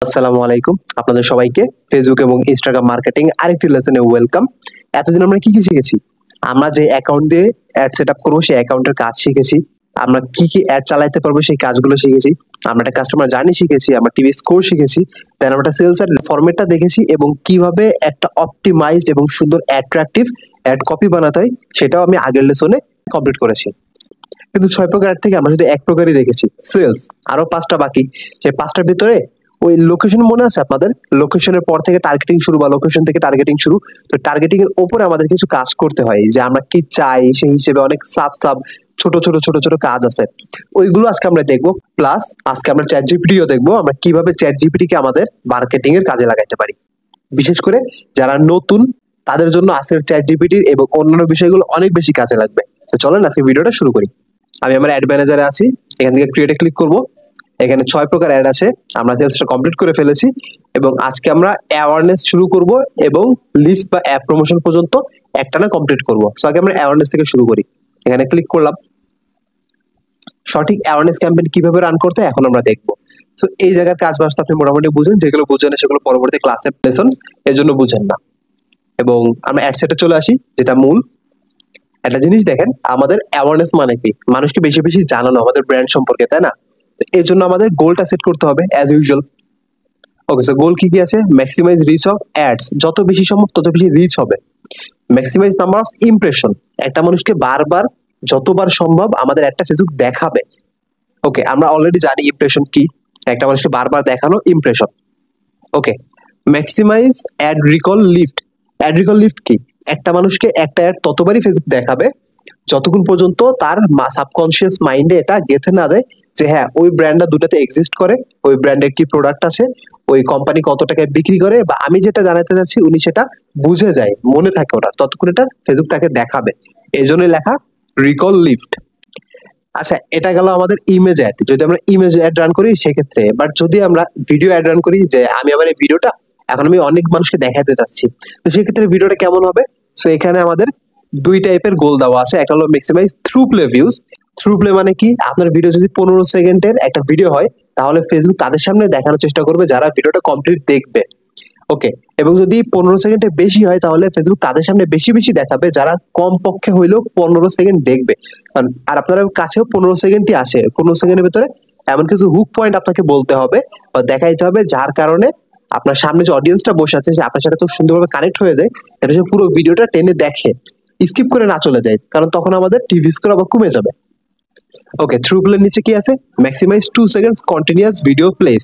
আসসালামু আলাইকুম। আপনাদের সবাইকে ফেসবুক এবং ইনস্টাগ্রাম মার্কেটিং আরেকটি লেসনে ওয়েলকাম। এতদিন আমরা কি শিখেছি? আমরা যে অ্যাকাউন্ট দিয়ে অ্যাড সেটআপ করব সেই অ্যাকাউন্টের কাজ শিখেছি। আমরা কি অ্যাড চালাতে পারবো সেই কাজগুলো শিখেছি। আমরা একটা কাস্টমার জার্নি শিখেছি, আমরা টিভি স্কোর শিখেছি। দেন আমরা সেলস এর ফরম্যাটটা দেখেছি এবং কিভাবে একটা অপটিমাইজড এবং সুন্দর অ্যাট্রাকটিভ অ্যাড কপি বানাতে হয় সেটাও আমি আগের লেসনে কমপ্লিট করেছি। কিন্তু ৬ প্রকার অ্যাড থেকে আমরা শুধু এক প্রকারই দেখেছি, সেলস। আরো ৫টা বাকি। সেই ৫টার ভিতরে ওই লোকেশন মনে আছে আপনাদের? লোকেশনের পর থেকে টার্গেটিং শুরু বা লোকেশন থেকে টার্গেটিং শুরু। তো টার্গেটিং এর উপরে আমাদের কিছু কাজ করতে হয় যে আমরা কি চাই সেই হিসেবে অনেক সাব ছোট কাজ আছে। ওইগুলো আজকে আমরা দেখবো। প্লাস আজকে আমরা চ্যাট জিপিটিও দেখবো, আমরা কিভাবে চ্যাট জিপিটি কে আমাদের মার্কেটিং এর কাজে লাগাইতে পারি। বিশেষ করে যারা নতুন তাদের জন্য আজকের চ্যাট জিপিটির এবং অন্যান্য বিষয়গুলো অনেক বেশি কাজে লাগবে। তো চলেন আজকে ভিডিওটা শুরু করি। আমি আমার অ্যাড ম্যানেজারে আছি, এখান থেকে ক্রিয়েটে ক্লিক করব। এখানে ৬ প্রকার অ্যাড আছে, আমরা সেলসটা কমপ্লিট করে ফেলেছি এবং আজকে আমরা অ্যাওয়ারনেস শুরু করব এবং লিস্ট বা অ্যাপ প্রমোশন পর্যন্ত একটানা কমপ্লিট করব। সো আগে আমরা অ্যাওয়ারনেস থেকে শুরু করি। এখানে ক্লিক করলাম। সঠিক অ্যাওয়ারনেস ক্যাম্পেইন কিভাবে রান করতে এখন আমরা দেখব। সো এই জায়গার কাজ বাস্তব আপনি মোটামুটি বুঝেন, যেগুলো বুঝেন না সেগুলো পরবর্তী ক্লাসের লেসনস এর জন্য বুঝেন না। এবং আমরা অ্যাড সেটে চলে আসি, যেটা মূল। একটা জিনিস দেখেন, আমাদের অ্যাওয়ারনেস মানে কি? মানুষকে বেশি বেশি জানানো আমাদের ব্র্যান্ড সম্পর্কে, তাই না? এর জন্য আমাদের গোলটা সেট করতে হবে as usual. Okay, so goal কি আছে? Maximise reach of ads. যত বেশি সম্ভব তত বেশি রিচ হবে। Maximise number of impression. একটা মানুষকে বারবার যতবার সম্ভব আমাদের একটা ফেসবুক দেখাবে। ওকে, আমরা অলরেডি জানি ইমপ্রেশন কি। একটা মানুষকে বারবার দেখানো impression. Okay, maximise ad recall lift. Ad recall lift কি? একটা মানুষকে একটা অ্যাড ততবারই ফেসবুক দেখাবে যতক্ষণ পর্যন্ত তার সাবকনশিয়াস মাইন্ডে এটা গেঁথে না যায় যে হ্যাঁ, ওই ব্র্যান্ডটা দুটাতে এক্সিস্ট করে, ওই ব্র্যান্ডের কি প্রোডাক্ট আছে, ওই কোম্পানি কত টাকায় বিক্রি করে, বা আমি যেটা জানাতে চাচ্ছি উনি সেটা বুঝে যায়, মনে থাকে ওটা, ততক্ষণ এটা ফেসবুক তাকে দেখাবে। এই জন্যই লেখা রিকল লিফট। আচ্ছা, এটা গেল আমাদের ইমেজ অ্যাড। যদি আমরা ইমেজ অ্যাড রান করি সেক্ষেত্রে, বাট যদি আমরা ভিডিও অ্যাড রান করি, যে আমি আমার এই ভিডিওটা এখন আমি অনেক মানুষকে দেখাতে চাচ্ছি, তো সেক্ষেত্রে ভিডিওটা কেমন হবে? সো এখানে আমাদের দুই টাইপের গোল দেওয়া আছে। একটা হলো maximise through play views. Through play মানে কি? আপনার ভিডিও যদি 15 সেকেন্ডের একটা ভিডিও হয় তাহলে ফেসবুক তাদের সামনে দেখানোর চেষ্টা করবে যারা ভিডিওটা কমপ্লিট দেখবে। ওকে, এবং যদি 15 সেকেন্ডে বেশি হয় তাহলে ফেসবুক তাদের সামনে বেশি বেশি দেখাবে যারা কম পক্ষে হইলেও 15 সেকেন্ড দেখবে। আর আপনার কাছেও 15 সেকেন্ডই আসে। 15 সেকেন্ডের ভিতরে এমন কিছু হুক পয়েন্ট আপনাকে বলতে হবে বা দেখাইতে হবে যার কারণে আপনার সামনে যে অডিয়েন্সটা বসে আছে সে আপনার সাথে খুব সুন্দরভাবে কানেক্ট হয়ে যায়, এটা সে পুরো ভিডিওটা টেনে দেখে, স্কিপ করে না চলে যায়, কারণ তখন আমাদের টিভি স্কোর আবার কমে যাবে। ওকে, থ্রু প্লের নিচে কি আছে? Maximise 2 seconds continuous video plays.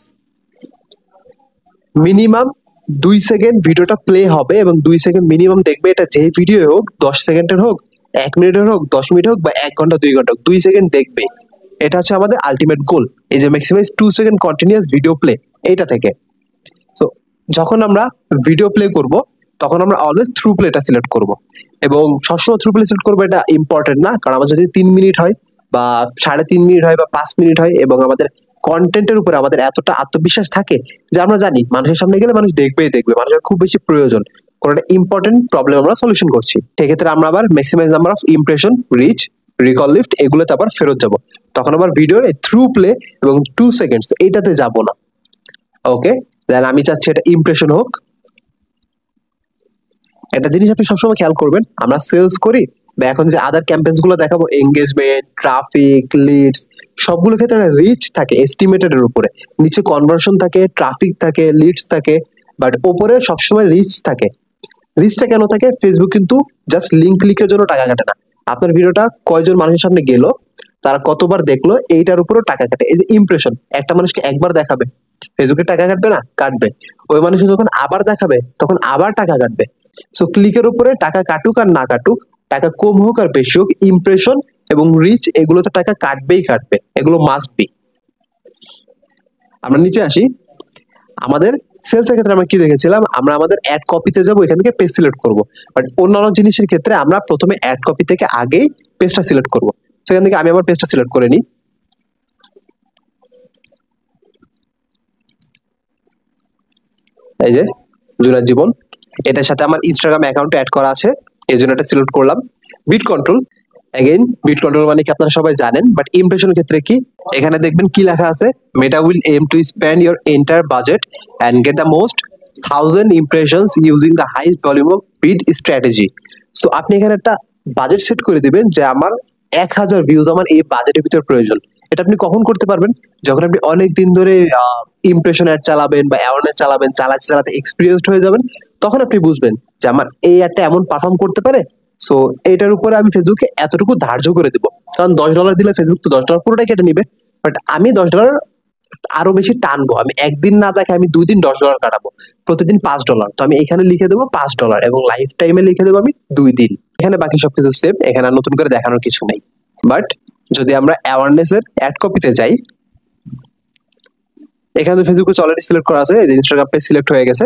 Minimum 2 second ভিডিওটা প্লে হবে এবং 2 সেকেন্ড মিনিমাম দেখবে, এটা যে ভিডিও হোক, 10 সেকেন্ডের হোক, 1 মিনিটের হোক, 10 মিনিট হোক বা 1 ঘন্টা 2 ঘন্টা হোক, 2 সেকেন্ড দেখবে। এটা হচ্ছে আমাদের আলটিমেট গোল, এই যে maximise 2 second continuous video play, এইটা থেকে। সো যখন আমরা ভিডিও প্লে করব তখন আমরা অলওয়েজ থ্রু প্লেটা সিলেক্ট করব, এবং সবসময় থ্রু প্লে সিলেক্ট করবো এটা ইম্পর্টেন্ট না, কারণ আমার যদি 3 মিনিট হয় বা 3.5 মিনিট হয় বা 5 মিনিট হয় এবং আমাদের কন্টেন্টের উপরে আমাদের এতটা আত্মবিশ্বাস থাকে যে আমরা জানি মানুষের সামনে গেলে মানুষ দেখবেই দেখবে, মানুষের খুব বেশি প্রয়োজন, কোনো একটা ইম্পর্টেন্ট প্রবলেম আমরা সলিউশন করছি, সেক্ষেত্রে আমরা আবার maximise number of impression, reach, recall lift এগুলোতে আবার ফেরত যাব। তখন আবার ভিডিওর থ্রু প্লে এবং 2 সেকেন্ডস এইটাতে যাব না। ওকে, দেন আমি চাচ্ছি এটা ইমপ্রেশন হোক। একটা জিনিস আপনি সবসময় খেয়াল করবেন, আমরা সেলস করি বা এখন যে আদার ক্যাম্পেইনস গুলো দেখাবো, এঙ্গেজমেন্ট, ট্রাফিক, লিডস, সবগুলো ক্ষেত্রে রিচ থাকে এস্টিমেটেড এর উপরে, নিচে কনভার্সন থাকে, ট্রাফিক থাকে, লিডস থাকে, বাট উপরে সবসময় রিচ থাকে। রিচটা কেন থাকে? ফেসবুক কিন্তু জাস্ট লিঙ্ক ক্লিকের জন্য টাকা কাটে না, আপনার ভিডিওটা কয়জন মানুষের সামনে গেল, তারা কতবার দেখলো, এইটার উপরও টাকা কাটে। এই যে ইমপ্রেশন, একটা মানুষকে একবার দেখাবে, ফেসবুকে টাকা কাটবে না? কাটবে। ওই মানুষকে যখন আবার দেখাবে তখন আবার টাকা কাটবে। সো ক্লিকের উপরে টাকা কাটুক আর না কাটুক, টাকা কম হোক আর বেশি হোক, ইমপ্রেশন এবং রিচ এগুলোতে টাকা কাটবেই কাটবে, এগুলো মাস্ট বি। আমরা নিচে আসি, আমাদের সেলস এর ক্ষেত্রে আমরা কি দেখেছিলাম? আমরা আমাদের অ্যাড কপিতে যাব, এখান থেকে পেজ সিলেক্ট করব, বাট অন্যান্য জিনিসের ক্ষেত্রে আমরা প্রথমে অ্যাড কপি থেকে আগেই পেজটা সিলেক্ট করব। সেখান থেকে আমি আমার পেজটা সিলেক্ট করে নিই। এই যে জুনার জীবন, এটার সাথে আমার ইনস্টাগ্রাম অ্যাকাউন্ট অ্যাড করা আছে, এই জন্য এটা সিলেক্ট করলাম। Bid control, again bid control মানে কি আপনারা সবাই জানেন, বাট ইমপ্রেশনের ক্ষেত্রে কি, এখানে দেখবেন কি লেখা আছে, Meta will aim to spend your entire budget and get the most 1000 impressions using the highest volume of bid strategy. So আপনি এখানে একটা বাজেট সেট করে দিবেন যে আমার 1000 ভিউজ আমার এই বাজেটের ভিতরে প্রয়োজন। এটা আপনি কখন করতে পারবেন, যখন আপনি অনেক দিন ধরে ইমপ্রেশন অ্যাড চালাবেন বা অ্যাওয়ারনেস চালাবেন, চালাতে চালাতে এক্সপিরিয়েন্সড হয়ে যাবেন, তখন আপনি বুঝবেন যে আমার এই অ্যাডটা এমন পারফর্ম করতে পারে। সো এটার উপরে আমি ফেসবুকে এতটুকু ধার্য করে দিব, কারণ $10 দিলে ফেসবুক তো $10 পুরোটাই কেটে নিবে। বাট আমি $10 আরো বেশি টানবো, আমি একদিন না দেখে আমি 2 দিন $10 কাটাবো, প্রতিদিন $5। তো আমি এখানে লিখে দেবো $5 এবং লাইফ টাইমে লিখে দেবো আমি 2 দিন। এখানে বাকি সবকিছু সেভ, এখানে আর নতুন করে দেখানোর কিছু নেই। বাট যদি আমরা অ্যাওয়ারনেস এর অ্যাড কপিতে যাই, এখানে তো ফেসবুক অলরেডি সিলেক্ট করা আছে, এই যে ইনস্টাগ্রাম পেজ সিলেক্ট হয়ে গেছে।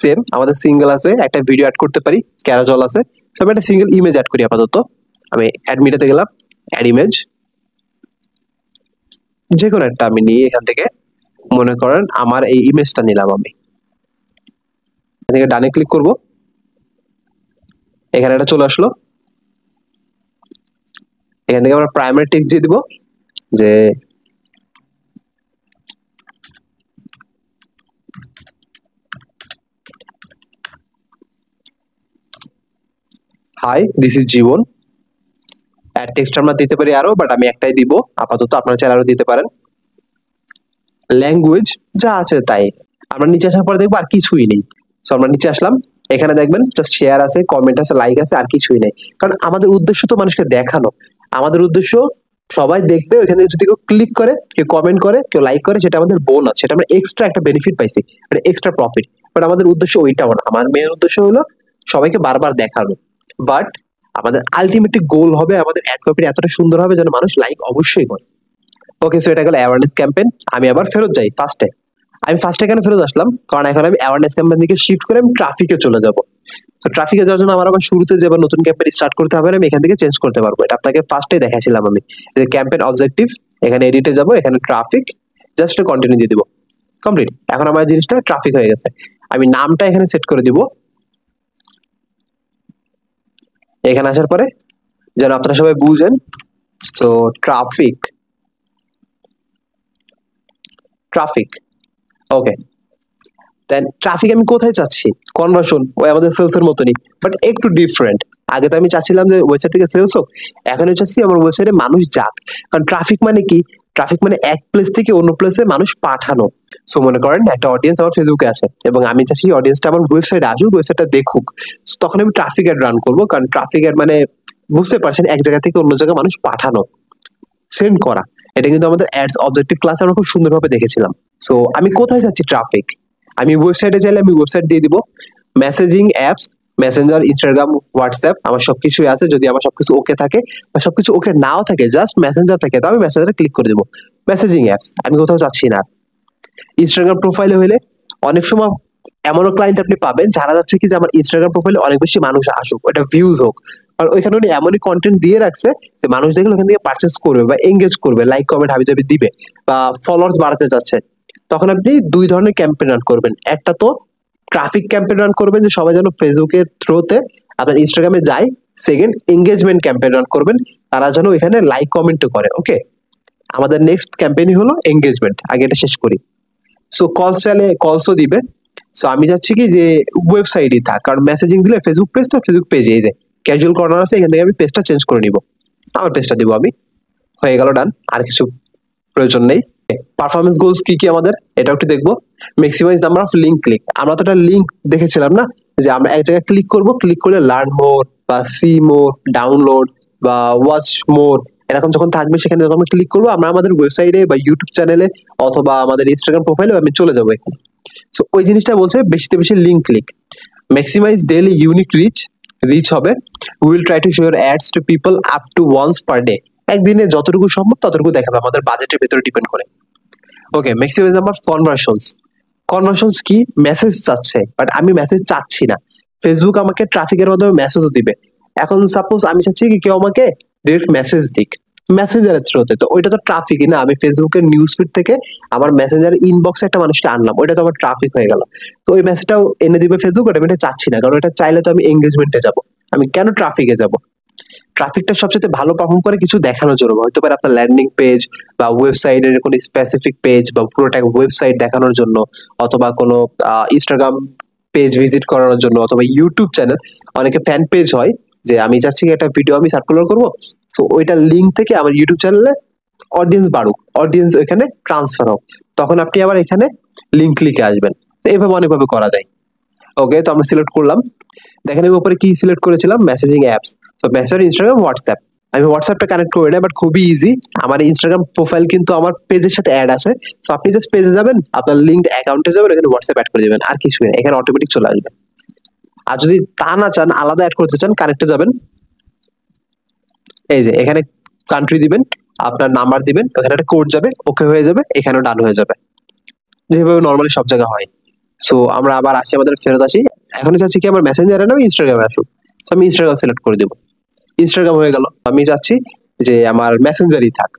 সেম আমাদের সিঙ্গেল আছে, একটা ভিডিও অ্যাড করতে পারি, ক্যারাজল আছে। সো আমি একটা সিঙ্গেল ইমেজ অ্যাড করি আপাতত। আমি অ্যাডমিটাতে গেলাম, অ্যাড ইমেজ, যে কোনো একটা আমি নিয়ে এখান থেকে মনে করেন আমার এই ইমেজটা নিলাম আমি। এখান থেকে ডানে ক্লিক করব, এখানে এটা চলে আসলো। এখান থেকে আমরা প্রাইমারি টেক্সট দিয়ে দিব যে hi this is Jibon. Ad text আমরা দিতে পারি আরো, বাট আমি একটাই দিব আপাতত, আপনারা চাইলে আরো দিতে পারেন। ল্যাঙ্গুয়েজ যা আছে তাই। আমরা নিচে আসার পরে দেখবো আর কিছুই নেই। সো আমরা নিচে আসলাম, এখানে দেখবেন জাস্ট শেয়ার আছে, কমেন্ট আছে, লাইক আছে, আর কিছুই নেই। কারণ আমাদের উদ্দেশ্য তো মানুষকে দেখানো, আমাদের উদ্দেশ্য সবাই দেখবে, ওইখানে যদি কেউ ক্লিক করে, কেউ কমেন্ট করে, কেউ লাইক করে, সেটা আমাদের বোনাস, সেটা আমরা এক্সট্রা একটা বেনিফিট পাইছি, এটা এক্সট্রা প্রফিট। বাট আমাদের উদ্দেশ্য ওইটাও না, আমার মেন উদ্দেশ্য হলো সবাইকে বারবার দেখানো। বাট আমাদের আলটিমেটলি গোল হবে আমাদের অ্যাড কপিটা এতটা সুন্দর হবে যেন মানুষ লাইক অবশ্যই করে। ওকে, সো এটা গেল অ্যাওয়ারনেস ক্যাম্পেইন। আমি আবার ফেরত যাই ফার্স্টে। আমি ফার্স্টে কেন ফেরত আসলাম, কারণ এখন আমি অ্যাওয়ারনেস ক্যাম্পেইন থেকে শিফট করে আমি ট্রাফিকে চলে যাব। তো ট্রাফিকে যাওয়ার জন্য আমার আবার শুরুতে যে আবার নতুন ক্যাম্পেইন স্টার্ট করতে হবে, আমি এখান থেকে চেঞ্জ করতে পারবো। এটা আপনাকে ফার্স্টে দেখাইছিলাম আমি, যে ক্যাম্পেইন অবজেক্টিভ, এখানে এডিটে যাব, এখানে ট্রাফিক, জাস্ট কন্টিনিউ দিয়ে দিব, কমপ্লিট। এখন আমার জিনিসটা ট্রাফিক হয়ে গেছে। আমি নামটা এখানে সেট করে দিব। এখানে আসার পরে যেন আপনারা সবাই বুঝেন, তো ট্রাফিক, ট্রাফিক, ওকে। দেন ট্রাফিক আমি কোথায় চাচ্ছি, কনভার্সন ওই আমাদের সেলস এর মতনই, বাট একটু ডিফারেন্ট। আগে তো আমি চাচ্ছিলাম যে ওয়েবসাইট থেকে সেলস হোক, এখন আমি চাচ্ছি আমার ওয়েবসাইটে মানুষ যাক। কারণ ট্রাফিক মানে কি, ট্রাফিক মানে এক প্লেস থেকে অন্য প্লেসে মানুষ পাঠানো। সো মনে করেন একটা অডিয়েন্স আমার ফেসবুকে আছে এবং আমি চাচ্ছি অডিয়েন্সটা আমার ওয়েবসাইটে আসুক, ওয়েবসাইটটা দেখুক। So তখন আমি ট্রাফিক অ্যাড রান করবো, কারণ ট্রাফিক অ্যাড মানে বুঝতে পারছেন এক জায়গা থেকে অন্য জায়গায় মানুষ পাঠানো, সেন্ড করা। এটা কিন্তু আমাদের অ্যাডস অবজেক্টিভ ক্লাসে আমরা খুব সুন্দরভাবে দেখেছিলাম। সো আমি কোথায় যাচ্ছি ট্রাফিক, আমি ওয়েবসাইটে চাইলে আমি ওয়েবসাইট দিয়ে দিব। Messaging apps, Messenger, Instagram, WhatsApp, আমার সবকিছুই আছে। যদি আমার সবকিছু ওকে থাকে বা সবকিছু ওকে নাও থাকে, জাস্ট মেসেঞ্জার থাকে, তো আমি মেসেঞ্জারে ক্লিক করে দেবো। মেসেজিং অ্যাপস আমি কোথাও যাচ্ছি না। ইনস্টাগ্রাম প্রোফাইলে হলে অনেক সময় এমনও ক্লায়েন্ট আপনি পাবেন যারা যাচ্ছে কি যে আমার ইনস্টাগ্রাম প্রোফাইলে অনেক বেশি মানুষ আসুক, ওটা ভিউজ হোক, আর ওইখানে উনি এমনই কন্টেন্ট দিয়ে রাখছে যে মানুষ দেখলে ওখান থেকে পারচেস করবে বা এঙ্গেজ করবে, লাইক কমেন্ট হাবিজাবি দিবে বা ফলোয়ার্স বাড়াতে যাচ্ছে। তখন আপনি দুই ধরনের ক্যাম্পেইন রান করবেন। একটা তো ট্রাফিক ক্যাম্পেইন রান করবেন, যে সবাই যেন ফেসবুকের থ্রুতে আপনার ইনস্টাগ্রামে যায়। সেকেন্ড, এঙ্গেজমেন্ট ক্যাম্পেইন রান করবেন, তারা যেন এখানে লাইক কমেন্টও করে। ওকে, আমাদের নেক্সট ক্যাম্পেইনই হলো এঙ্গেজমেন্ট। আগে এটা শেষ করি। সো কলস চাইলে কলসও দিবে। সো আমি চাচ্ছি কি যে ওয়েবসাইটই থাক, কারণ মেসেজিং দিলে ফেসবুক পেজ, তো ফেসবুক পেজে এই যে ক্যাজুয়াল কর্নার আছে, এখান থেকে আমি পেজটা চেঞ্জ করে নিব, আমার পেজটা দিব আমি। হয়ে গেল, ডান, আর কিছু প্রয়োজন নেই। পারফরমেন্স গোলস কি কি আমাদের, এটাও একটু দেখবো। Maximise number of link click, আমরা তো একটা লিঙ্ক দেখেছিলাম না, যে আমরা এক জায়গায় ক্লিক করব, ক্লিক করলে লার্ন মোর বা সি মোর, ডাউনলোড বা ওয়াচ মোর, এরকম যখন থাকবে সেখানে যখন আমরা ক্লিক করবো, আমরা আমাদের ওয়েবসাইটে বা ইউটিউব চ্যানেলে অথবা আমাদের ইনস্টাগ্রাম প্রোফাইলে আমি চলে যাবো এখানে। সো ওই জিনিসটা বলছে বেশিতে বেশি link click. Maximise daily unique reach, reach হবে will try to show your ads to people up to once per day, একদিনে যতটুকু সম্ভব ততটুকু দেখাবে, আমাদের বাজেটের ভেতরে ডিপেন্ড করে। ওকে, ম্যাক্সিমাইজ নাম্বার কনভার্সনস। কনভার্সনস কি, মেসেজ চাচ্ছে, বাট আমি মেসেজ চাচ্ছি না, ফেসবুক আমাকে ট্রাফিকের মাধ্যমে মেসেজও দিবে। এখন সাপোজ আমি চাচ্ছি কি কেউ আমাকে ডিরেক্ট মেসেজ দিক মেসেঞ্জারের থ্রুতে, তো ওইটা তো ট্রাফিকই না। আমি ফেসবুকের নিউজ ফিড থেকে আমার মেসেঞ্জার ইনবক্সে একটা মানুষকে আনলাম, ওইটা তো আমার ট্রাফিক হয়ে গেল। তো ওই মেসেজটাও এনে দিবে ফেসবুক, ওটা আমি এটা চাচ্ছি না, কারণ এটা চাইলে তো আমি এঙ্গেজমেন্টে যাব, আমি কেন ট্রাফিকে যাব। ট্রাফিকটা সবচেয়ে ভালো পারফর্ম করে কিছু দেখানোর জন্য, হয়তো পারে আপনার ল্যান্ডিং পেজ বা ওয়েবসাইটের কোনো স্পেসিফিক পেজ বা পুরোটা ওয়েবসাইট দেখানোর জন্য, অথবা কোনো ইনস্টাগ্রাম পেজ ভিজিট করানোর জন্য, অথবা ইউটিউব চ্যানেল, অনেকে ফ্যান পেজ হয় যে আমি চাচ্ছি একটা ভিডিও আমি সার্কুলার করবো, তো ওইটার লিঙ্ক থেকে আমার ইউটিউব চ্যানেলে অডিয়েন্স বাড়ুক, অডিয়েন্স এখানে ট্রান্সফার হোক, তখন আপনি আবার এখানে লিঙ্ক লিখে আসবেন। তো এইভাবে অনেকভাবে করা যায়। ওকে, তো আমরা সিলেক্ট করলাম। দেখেন আমি উপরে কি সিলেক্ট করেছিলাম, মেসেজিং অ্যাপস। তো মেসেঞ্জার, ইনস্টাগ্রাম, হোয়াটসঅ্যাপ। আমি হোয়াটসঅ্যাপটা কানেক্ট করি না, বাট খুবই ইজি। আমার ইনস্টাগ্রাম প্রোফাইল কিন্তু আমার পেজের সাথে অ্যাড আছে। তো আপনি জাস্ট পেজে যাবেন, আপনার লিঙ্কড অ্যাকাউন্টে যাবেন, এখানে হোয়াটসঅ্যাপ অ্যাড করে দেবেন, আর কিছু না, এখানে অটোমেটিক চলে আসবে। আর যদি তা না চান, আলাদা অ্যাড করতে চান, কানেক্টে যাবেন, এই যে এখানে কান্ট্রি দিবেন, আপনার নাম্বার দিবেন, এখানে একটা কোড যাবে, ওকে হয়ে যাবে, এখানেও ডান হয়ে যাবে, যেভাবে নর্মালি সব জায়গায় হয়। সো আমরা আবার আসি, আমাদের ফেরত আসি। এখন চাচ্ছি কি আমার মেসেঞ্জারে না ইনস্টাগ্রামে আসুক। তো আমি ইনস্টাগ্রাম সিলেক্ট করে দেবো, ইনস্টাগ্রাম হয়ে গেল। আমি চাচ্ছি যে আমার মেসেঞ্জারই থাক।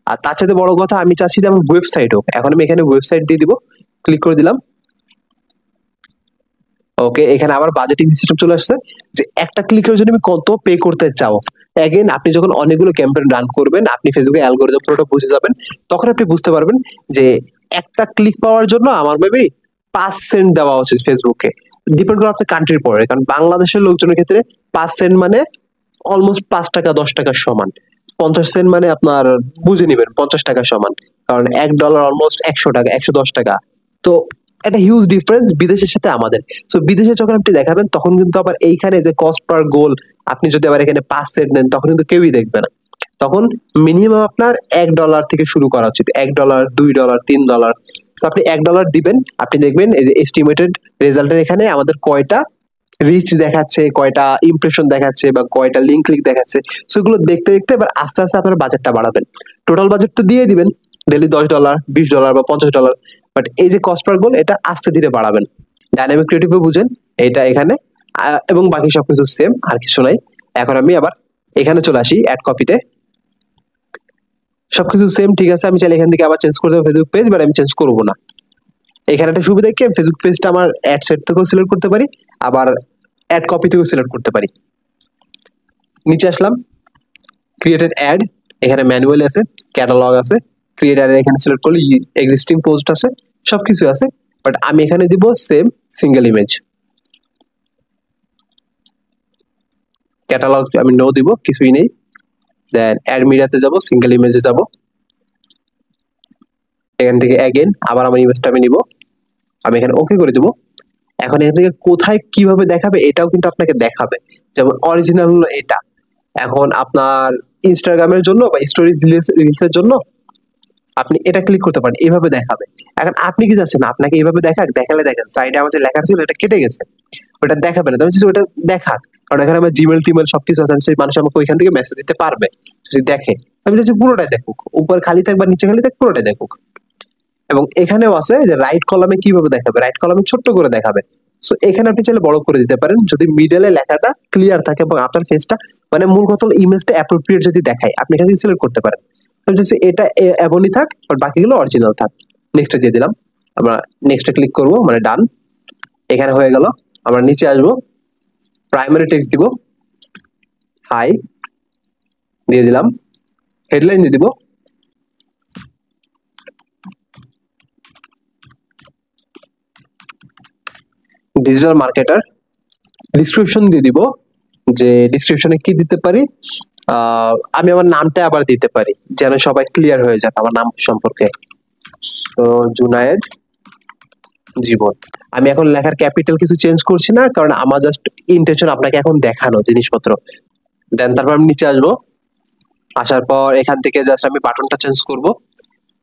আর তার সাথে বড় কথা, আমি চাচ্ছি যে আমার ওয়েবসাইট হোক। এখন আমি এখানে ওয়েবসাইট দিয়ে দিব, ক্লিক করে দিলাম। ওকে, এখানে আবার বাজেটিং সিস্টেম চলে আসছে যে একটা ক্লিকের জন্য আমি কত পে করতে চাও। এগেন আপনি যখন অনেকগুলো ক্যাম্পেইন রান করবেন, আপনি ফেসবুকে অ্যালগরিদম পুরোটা বুঝে যাবেন, তখন আপনি বুঝতে পারবেন যে একটা ক্লিক পাওয়ার জন্য আমার মেবি 5 সেন্ট দেওয়া উচিত ফেসবুকে। ডিপেন্ড করে আপনার কান্ট্রির পরে, কারণ বাংলাদেশের লোকজনের ক্ষেত্রে 5 সেন্ট মানে অলমোস্ট 5 টাকা 10 টাকার সমান। 50 সেন্ট মানে আপনার বুঝে নিবেন 50 টাকার সমান, কারণ $1 অলমোস্ট 100 টাকা, 110 টাকা। তো একটা হিউজ ডিফারেন্স বিদেশের সাথে আমাদের। সো বিদেশে যখন আপনি দেখাবেন, তখন কিন্তু আবার এইখানে যে কস্ট পার গোল, আপনি যদি আবার এখানে 5 সেন্ট নেন, তখন কিন্তু কেউই দেখবে না। তখন মিনিমাম আপনার $1 থেকে শুরু করা উচিত, $1, $2, $3। তো আপনি $1 দিবেন, আপনি দেখবেন এই যে এস্টিমেটেড রেজাল্টের এখানে আমাদের কয়টা রিচ দেখাচ্ছে, কয়টা ইমপ্রেশন দেখাচ্ছে, বা কয়টা লিঙ্ক ক্লিক দেখাচ্ছে। সো এগুলো দেখতে দেখতে এবার আস্তে আস্তে আপনার বাজেটটা বাড়াবেন। টোটাল বাজেট তো দিয়ে দিবেন ডেলি $10, $20 বা $50, বাট এই যে কস্ট পার গোল, এটা আস্তে ধীরে বাড়াবেন। ডাইনামিক ক্রিয়েটিভ বুঝেন এটা এখানে, এবং বাকি সবকিছু সেম, আর কিছু নাই। এখন আমি আবার এখানে চলে আসি, অ্যাড কপিতে। সবকিছু সেম, ঠিক আছে। আমি চাইলে এখান থেকে আবার চেঞ্জ করে দেবো ফেসবুক পেজ, বাট আমি চেঞ্জ করবো না। এখানে একটা সুবিধা কি, ফেসবুক পেজটা আমার অ্যাড সেট থেকেও সিলেক্ট করতে পারি, আবার অ্যাড কপি থেকেও সিলেক্ট করতে পারি। নিচে আসলাম, ক্রিয়েটেড অ্যাড, এখানে ম্যানুয়াল আছে, ক্যাটালগ আছে, ক্রিয়েট অ্যাড এখানে সিলেক্ট করলে এক্সিস্টিং পোস্ট আছে, সবকিছু আছে। বাট আমি এখানে দিব সেম সিঙ্গেল ইমেজ। ক্যাটালগ আমি নো দিব, কিছুই নেই। দেন অ্যাড মিডিয়াতে যাব, সিঙ্গেল ইমেজে যাব, এখান থেকে অ্যাগেন আবার আমার ইমেজটা আমি নিব, আমি এখানে ওকে করে দিব। এখন এখান থেকে কোথায় কিভাবে দেখাবে, এটাও কিন্তু আপনাকে দেখাবে। যেমন অরিজিনাল হলো এটা। এখন আপনার ইনস্টাগ্রামের জন্য বা স্টোরিজ রিলসের জন্য আপনি এটা ক্লিক করতে পারেন, এইভাবে দেখাবে। এখন আপনি কি চাচ্ছেন আপনাকে এইভাবে দেখাক? দেখালে দেখেন সাইডে আমার যে লেখা ছিল এটা কেটে গেছে, ওটা দেখাবে না। আমি চাচ্ছি ওটা দেখাক, কারণ এখানে আমার জিমেল টিমেল সবকিছু আছে, সেই মানুষ আমাকে ওইখান থেকে মেসেজ দিতে পারবে যদি দেখে। আমি চাচ্ছি পুরোটাই দেখুক, উপর খালি থাক বা নিচে খালি থাক, পুরোটাই দেখুক। এবং এখানেও আছে যে রাইট কলামে কিভাবে দেখাবে, রাইট কলামে ছোট্ট করে দেখাবে। সো এখানে আপনি চাইলে বড় করে দিতে পারেন, যদি মিডলে লেখাটা ক্লিয়ার থাকে এবং আপনার ফেসটা মানে মূল কথা হলো ইমেজটা অ্যাপ্রোপ্রিয়েট যদি দেখায়, আপনি এখানে সিলেক্ট করতে পারেন। এটা এমনই থাক, আর বাকিগুলো অরিজিনাল থাক। নেক্সটে দিয়ে দিলাম, আমরা নেক্সটে ক্লিক করব, মানে ডান। এখানে হয়ে গেল। আমরা নিচে আসবো, প্রাইমারি টেক্সট দিব, হাই দিয়ে দিলাম, হেডলাইন দিয়ে দিব, ডিজিটাল মার্কেটার। ডিসক্রিপশন দিয়ে দিব, যে ডিসক্রিপশনে কি দিতে পারি, আমি আমার নামটা আবার দিতে পারি, যেন সবাই ক্লিয়ার হয়ে যাক আমার নাম সম্পর্কে। তো জুনায়েদ জীবন। আমি এখন লেখার ক্যাপিটাল কিছু চেঞ্জ করছি না, কারণ আমার জাস্ট ইন্টেনশন আপনাকে এখন দেখানো জিনিসপত্র। দেন তারপর আমি নিচে আসবো, আসার পর এখান থেকে জাস্ট আমি বাটনটা চেঞ্জ করব।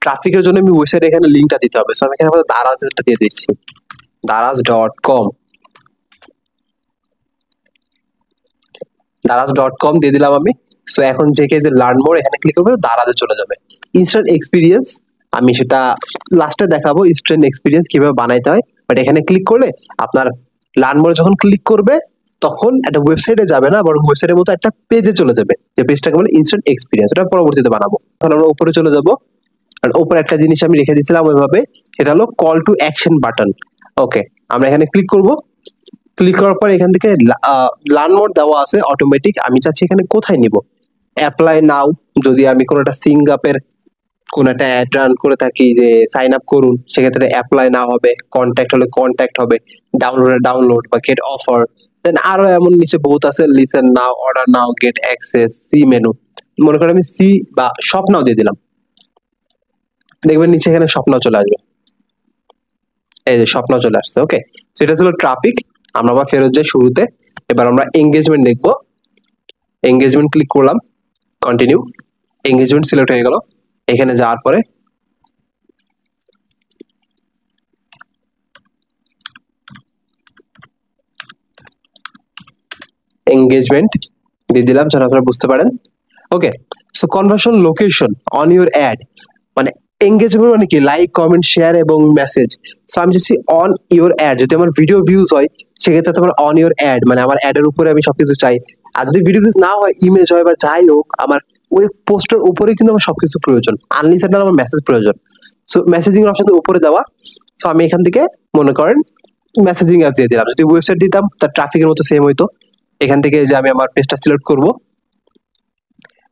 ট্রাফিকের জন্য আমি ওয়েবসাইট এখানে লিঙ্কটা দিতে হবে, সো আমি এখানে দারাজটা দিয়ে দিচ্ছি, দারাজ.com। দারাজ.com দিয়ে দিলাম আমি। সো এখন যে যে লার্ন মোর এখানে ক্লিক করবে, দারাজে চলে যাবে। ইনস্ট্যান্ট এক্সপিরিয়েন্স আমি সেটা লাস্টে দেখাবো, ইনস্ট্যান্ট এক্সপিরিয়েন্স কিভাবে বানাইতে হয়। বাট এখানে ক্লিক করলে আপনার লার্ন মোরে যখন ক্লিক করবে, তখন একটা ওয়েবসাইটে যাবে না, বরং ওয়েবসাইটের মতো একটা পেজে চলে যাবে, যে পেজটাকে বলে ইনস্ট্যান্ট এক্সপিরিয়েন্স। এটা পরবর্তীতে বানাবো। এখন আমরা উপরে চলে যাব, আর উপরে একটা জিনিস আমি রেখে দিয়েছিলাম ওইভাবে, সেটা হলো কল টু অ্যাকশন বাটন। ওকে, আমরা এখানে ক্লিক করব। ক্লিক করার পর এখান থেকে লার্ন মোড দেওয়া আছে অটোমেটিক। আমি চাচ্ছি এখানে কোথায় নিব, অ্যাপ্লাই নাও। যদি আমি কোনো একটা সিঙ্গাপের কোন একটা অ্যাড রান করে থাকি যে সাইন আপ করুন, সেক্ষেত্রে অ্যাপ্লাই না হবে, কন্ট্যাক্ট হলে কন্ট্যাক্ট হবে, ডাউনলোড বা গেট অফার। দেন আরো এমন নিচে বহুত আছে, listen now, order now, get access, see menu. মনে করেন আমি সি বা শপ নাও দিয়ে দিলাম, দেখবেন নিচে এখানে শপ নাও চলে আসবে। এই যে শপ নাও চলে আসছে। ওকে, তো এটা ছিল ট্রাফিক। আমরা আবার ফেরত যাই শুরুতে। এবার আমরা এঙ্গেজমেন্ট দেখবো। এঙ্গেজমেন্ট ক্লিক করলাম, কন্টিনিউ। এঙ্গেজমেন্ট সিলেক্ট হয়ে গেল। এখানে যাওয়ার পরে এঙ্গেজমেন্ট দিয়ে দিলাম যেন আপনারা বুঝতে পারেন। Okay, so conversion location on your ad, মানে এঙ্গেজমেন্ট মানে কি, লাইক, কমেন্ট, শেয়ার এবং মেসেজ। সো আমি চাচ্ছি অন ইউর অ্যাড। যদি আমার ভিডিও ভিউজ হয় সেক্ষেত্রে তোমার অন ইউর অ্যাড, মানে আমার অ্যাডের উপরে আমি সবকিছু চাই। আর যদি ভিডিও ভিউজ না হয়, ইমেজ হয় বা যাই হোক, আমার ওই পোস্টের উপরে কিন্তু আমার সবকিছু প্রয়োজন। আনলিমিটেড আমার মেসেজ প্রয়োজন। সো মেসেজিং অপশন উপরে দেওয়া। সো আমি এখান থেকে মনে করেন মেসেজিং অ্যাপ দিয়ে দিলাম। যদি ওয়েবসাইট দিতাম তার ট্রাফিকের মতো সেম হইতো। এখান থেকে যে আমি আমার পেজটা সিলেক্ট করবো,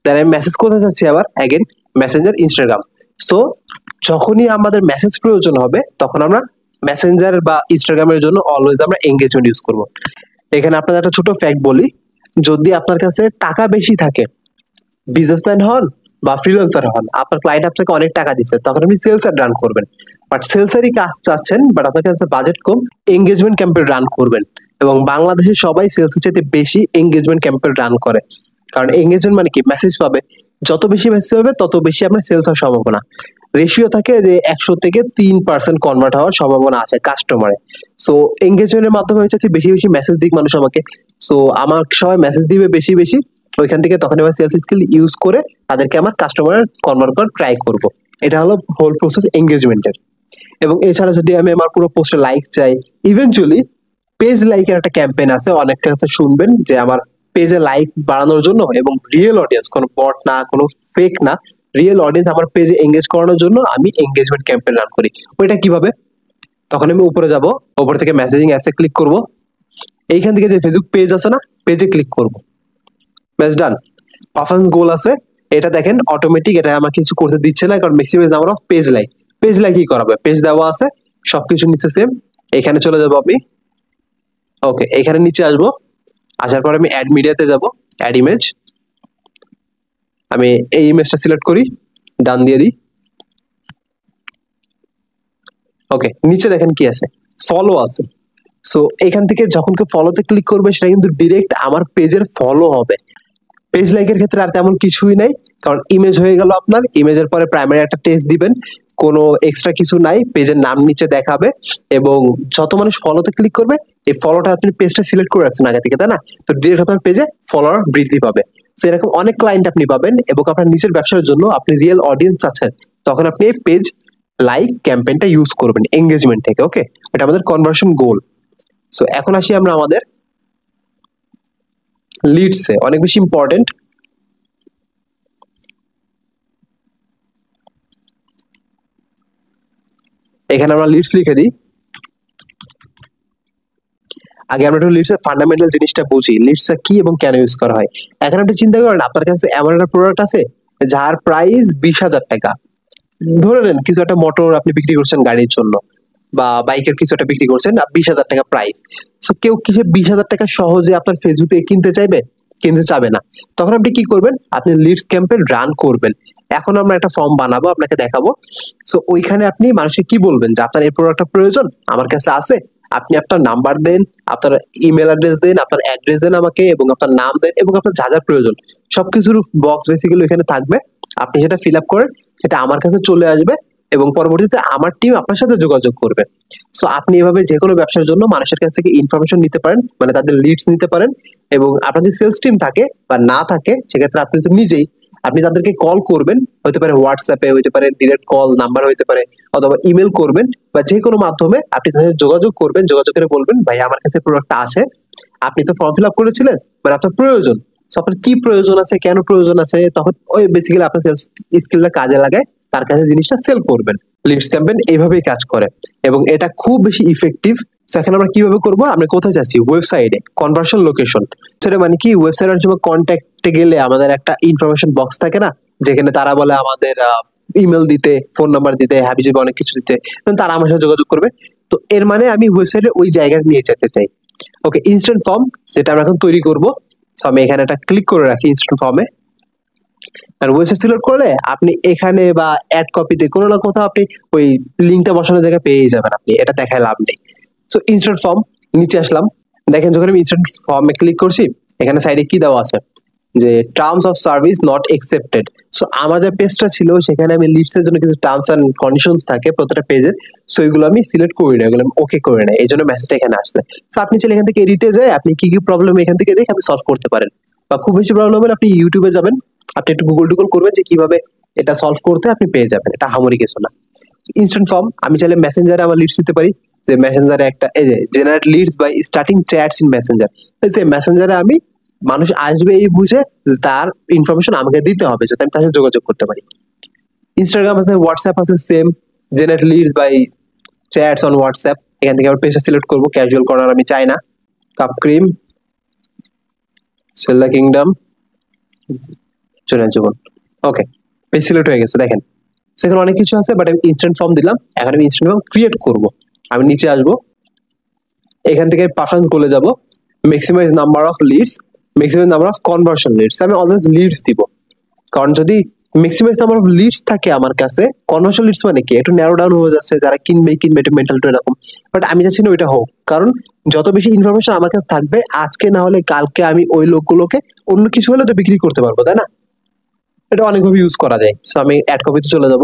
দেন আমি মেসেজ করতে চাচ্ছি আবার অ্যাগেন মেসেঞ্জার, ইনস্টাগ্রাম। সো যখনই আমাদের মেসেজ প্রয়োজন হবে তখন আমরা মেসেঞ্জার বা ইনস্টাগ্রামের জন্য অলওয়েজ আমরা এঙ্গেজমেন্ট ইউজ করব। এখানে আপনাদের একটা ছোট ফ্যাক্ট বলি, যদি আপনার কাছে টাকা বেশি থাকে, বিজনেসম্যান হন বা ফ্রিল্যান্সার হন, আপনার ক্লায়েন্ট আপনাকে অনেক টাকা দিচ্ছে, তখন আপনি সেলস অ্যাড রান করবেন। বাট সেলসেরই কাজ চাচ্ছেন, বাট আপনার কাছে বাজেট কম, এঙ্গেজমেন্ট ক্যাম্পেইন রান করবেন। এবং বাংলাদেশে সবাই সেলসের চাইতে বেশি এঙ্গেজমেন্ট ক্যাম্পেইন রান করে। কারণ এঙ্গেজমেন্ট মানে কি, মেসেজ পাবে, যত বেশি মেসেজ পাবে তত বেশি আপনার সেলস হওয়ার সম্ভাবনা। রেশিও থাকে যে 100 থেকে 3% কনভার্ট হওয়ার সম্ভাবনা আছে কাস্টমারে। সো এঙ্গেজমেন্টের মাধ্যমে হচ্ছে বেশি বেশি মেসেজ দিক মানুষ আমাকে। সো আমার সবাই মেসেজ দিবে বেশি বেশি, ওইখান থেকে তখন আমার সেলস স্কিল ইউজ করে তাদেরকে আমার কাস্টমার কনভার্ট করার ট্রাই করব। এটা হলো হোল প্রসেস এঙ্গেজমেন্টের। এবং এছাড়া যদি আমি আমার পুরো পোস্টে লাইক চাই, ইভেনচুয়ালি পেজ লাইকের একটা ক্যাম্পেইন আছে, অনেকের কাছে শুনবেন যে আমার পেজে লাইক বাড়ানোর জন্য এবং রিয়েল অডিয়েন্স, কোনো বট না, কোনো ফেক না, রিয়েল অডিয়েন্স আমার পেজে এঙ্গেজ করানোর জন্য আমি এঙ্গেজমেন্ট ক্যাম্পেইন রান করি। ওইটা কিভাবে, তখন আমি উপরে যাব, উপর থেকে মেসেজিং অ্যাপসে ক্লিক করব। এইখান থেকে যে ফেসবুক পেজ আছে না, পেজে ক্লিক করব। ব্যাস ডান। অফেন্স গোল আছে, এটা দেখেন অটোমেটিক, এটা আমাকে কিছু করতে দিচ্ছে না, কারণ maximum number of page like. Page like কি করাবে, পেজ দেওয়া আছে, সবকিছু নিচে সেম। এখানে চলে যাবো আমি। ওকে, এখানে নিচে আসবো, আসার পর আমি অ্যাড মিডিয়াতে যাব, অ্যাড ইমেজ। আমি এই ইমেজটা সিলেক্ট করি, ডান দিয়ে দিই। ওকে, নিচে দেখেন কি আছে, ফলো আছে। সো এখান থেকে যখন কেউ ফলোতে ক্লিক করবে সেটা কিন্তু ডিরেক্ট আমার পেজের ফলো হবে। পেজ লাইকের ক্ষেত্রে আর তেমন কিছুই নাই, কারণ ইমেজ হয়ে গেল আপনার। ইমেজের পরে প্রাইমারি একটা টেক্সট দিবেন, কোনো এক্সট্রা কিছু নাই, পেজের নাম নিচে দেখাবে। এবং যত মানুষ ফলোতে ক্লিক করবে, এই ফলোটা আপনি পেজটা সিলেক্ট করে রাখছেন আগে থেকে, তাই না? তো ডিরেক্ট আপনার পেজে ফলোয়ার বৃদ্ধি পাবে। তো এরকম অনেক ক্লায়েন্ট আপনি পাবেন, এবং আপনার নিজের ব্যবসার জন্য আপনি রিয়েল অডিয়েন্স আছেন, তখন আপনি এই পেজ লাইক ক্যাম্পেইনটা ইউজ করবেন এঙ্গেজমেন্ট থেকে। ওকে, এটা আমাদের কনভার্সন গোল। সো এখন আসি আমরা আমাদের লিডসে, অনেক বেশি ইম্পর্টেন্ট। এখানে আমরা লিডস লিখে দিই। আগে আমরা একটু লিডসের ফান্ডামেন্টাল জিনিসটা বুঝি, লিডসটা কি এবং কেন ইউজ করা হয়। এখন আপনি চিন্তা করেন, আপনার কাছে এমন একটা প্রোডাক্ট আছে যার প্রাইস 20,000 টাকা। ধরে নেন কিছু একটা মোটর আপনি বিক্রি করছেন গাড়ির জন্য, বা বাইকের কিছু একটা বিক্রি করছেন, 20,000 টাকা প্রাইস। সো কেউ কি 20,000 টাকা সহজে আপনার ফেসবুক থেকে কিনতে চাইবে? কিনতে চাবে না। তখন আপনি কি করবেন, আপনি লিডস ক্যাম্পেইন রান করবেন। এখন আমরা একটা ফর্ম বানাবো, আপনাকে দেখাবো। সো ওইখানে আপনি মানুষকে কি বলবেন যে আপনার এই প্রোডাক্টটা প্রয়োজন, আমার কাছে আছে। আপনি আপনার নাম্বার দেন, আপনার ইমেল অ্যাড্রেস দেন, আপনার অ্যাড্রেস দেন আমাকে, এবং আপনার নাম দেন, এবং আপনার যা যা প্রয়োজন সবকিছুর বক্স বেসিক্যালি এখানে থাকবে। আপনি সেটা ফিল আপ করেন, সেটা আমার কাছে চলে আসবে, এবং পরবর্তীতে আমার টিম আপনার সাথে যোগাযোগ করবে। সো আপনি এভাবে যে কোনো ব্যবসার জন্য মানুষের কাছ থেকে ইনফরমেশন নিতে পারেন, মানে তাদের লিডস নিতে পারেন। এবং আপনার যদি সেলস টিম থাকে বা না থাকে, সেক্ষেত্রে আপনি তো নিজেই আপনি তাদেরকে কল করবেন, হতে পারে হোয়াটসঅ্যাপে, হতে পারে ডিরেক্ট কল নাম্বার হতে পারে, অথবা ইমেল করবেন, বা যে কোনো মাধ্যমে আপনি তাদের যোগাযোগ করবেন। যোগাযোগ করে বলবেন, ভাই আমার কাছে প্রোডাক্টটা আছে, আপনি তো ফর্ম ফিল আপ করেছিলেন, মানে আপনার প্রয়োজন। আপনার কি প্রয়োজন আছে, কেন প্রয়োজন আছে, তখন ওই বেসিক্যালি আপনার সেলস স্কিলটা কাজে লাগায় তার কাছে জিনিসটা সেল করবেন। লিডস ক্যাম্পেইন এইভাবেই কাজ করে, এবং এটা খুব বেশি ইফেক্টিভ সো এখন আমরা কিভাবে করব, আমরা কোথায় যাচ্ছি, ওয়েবসাইটে কনভার্সন লোকেশন। সেটা মানে কি, ওয়েবসাইটের জন্য কন্ট্যাক্টে গেলে আমাদের একটা ইনফরমেশন বক্স থাকে না, যেখানে তারা বলে আমাদের ইমেল দিতে, ফোন নাম্বার দিতে, হাবিজাবি অনেক কিছু দিতে, তারা আমার সাথে যোগাযোগ করবে। তো এর মানে আমি ওয়েবসাইটে ওই জায়গাটা নিয়ে যেতে চাই। ওকে, ইনস্ট্যান্ট ফর্ম যেটা আমরা এখন তৈরি করব। সো আমি এখানে একটা ক্লিক করে রাখি ইনস্ট্যান্ট ফর্মে। আর ওয়েবসাইট সিলেক্ট করলে আপনি এখানে বা অ্যাড কপিতে কোনো না কোথাও আপনি ওই লিঙ্কটা বসানোর জায়গায় পেয়ে যাবেন, আপনি এটা দেখায় লাভ নেই। সো ইনস্ট্যান্ট ফর্ম, নিচে আসলাম। দেখেন যখন আমি ইনস্ট্যান্ট ফর্মে ক্লিক করছি, এখানে সাইডে কি দেওয়া আছে যে terms of service not accepted. So আমার যে পেজটা ছিল সেখানে আমি লিডস এর জন্য কিছু টার্মস এন্ড কন্ডিশনস থাকে প্রত্যেকটা পেজের, সো এগুলো আমি সিলেক্ট করি না, এগুলো আমি ওকে করে না, এই জন্য মেসেজটা এখানে আসছে। সো আপনি চাইলে এখান থেকে এডিটে যায় আপনি কি কি প্রবলেম এখান থেকে দেখে আপনি সলভ করতে পারেন, বা খুব বেশি প্রবলেম হলে আপনি ইউটিউবে যাবেন, আপনি একটু গুগল টুগল করবেন যে কিভাবে এটা সলভ করতে, আপনি পেয়ে যাবেন, এটা হামরি কিছু না। ইনস্ট্যান্ট ফর্ম, আমি চাইলে মেসেঞ্জারে আমার লিডস দিতে পারি, যে মেসেঞ্জারে একটা এই যে generate leads by starting chats in Messenger, যে মেসেঞ্জারে আমি মানুষ আসবে এই বুঝে তার ইনফরমেশন আমাকে দিতে হবে যাতে আমি তার সাথে যোগাযোগ করতে পারি। ইনস্টাগ্রাম আছে, হোয়াটসঅ্যাপ আছে, same generate leads by chats on WhatsApp. এখান থেকে আমার পেজটা সিলেক্ট করবো, ক্যাজুয়াল কর্নার আমি চাই না, cup cream, sell the kingdom, চলে জীবন। ওকে, পেজ সিলেক্ট হয়ে গেছে। দেখেন সেখানে অনেক কিছু আছে, বাট আমি ইনস্ট্যান্ট ফর্ম দিলাম। এখন আমি ইনস্ট্যান্ট ফর্ম ক্রিয়েট করব। আমি নিচে আসবো, এখান থেকে পারফরমেন্স গোলে যাব, maximise number of leads, maximise number of conversion leads, আমি অলওয়েজ লিডস দিব। কারণ যদি ম্যাক্সিমাইজ নাম্বার অফ লিডস থাকে আমার কাছে, কনভার্সন লিডস মানে কি একটু ন্যারো ডাউন হয়ে যাচ্ছে, যারা কিনবে এটা মেন্টালটা এরকম। বাট আমি চাচ্ছি না ওইটা হোক, কারণ যত বেশি ইনফরমেশন আমার কাছে থাকবে, আজকে না হলে কালকে আমি ওই লোকগুলোকে অন্য কিছু হলে তো বিক্রি করতে পারবো, তাই না? এটা অনেকভাবে ইউজ করা যায়। সো আমি অ্যাড কপিতে চলে যাব।